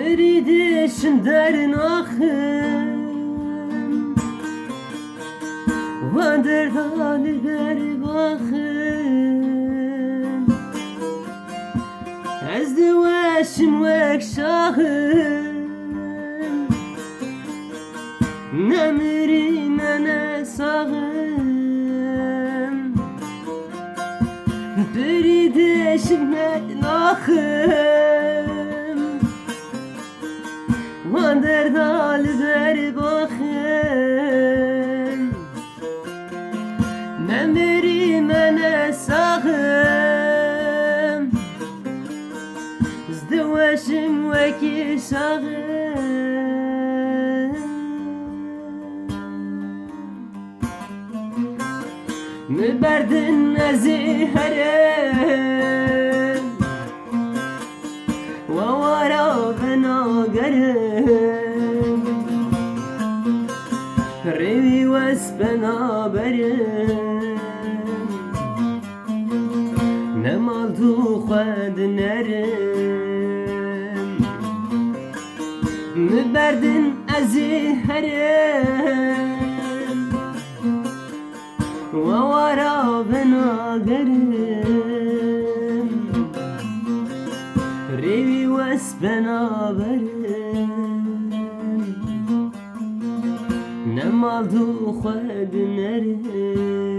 بریدشم در ناخم و در دال بر باخم از دوشم وک شاخم نمری من ساغم بریدشم در ناخم و در دال بر باخم نمری من ساغم زدوشم وکی شاغم مبردن ازی هرم و وارا بناگرم روی وز بنابرم نمال دو خود نرم مبردن ازی هرم و وارا بناگرم روی وز بنابرم نمال دو خود نرم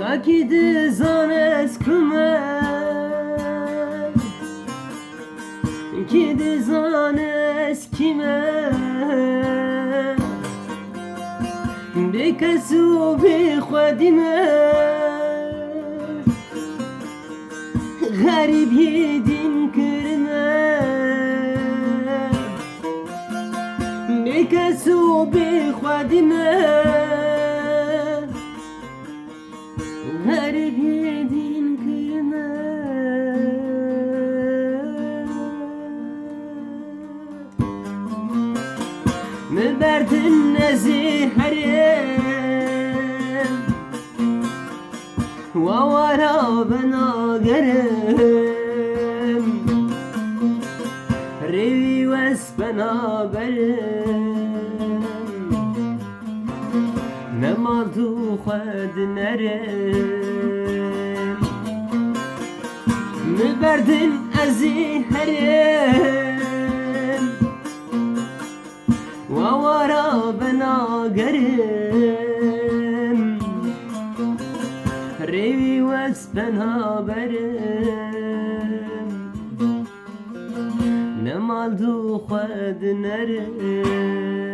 Kaki dizanes kumer Ki dizanes kime Bikesu bi khwadime Garib yedin kirme Bikesu bi khwadime Garip yedin kıyma Müberdin neziherim Ve vara benagerim Revi ves benaberim نمالدو خود نرم مبردن ازی هرم و وارا بناگرم روی وز بنابرم نمالدو خود نرم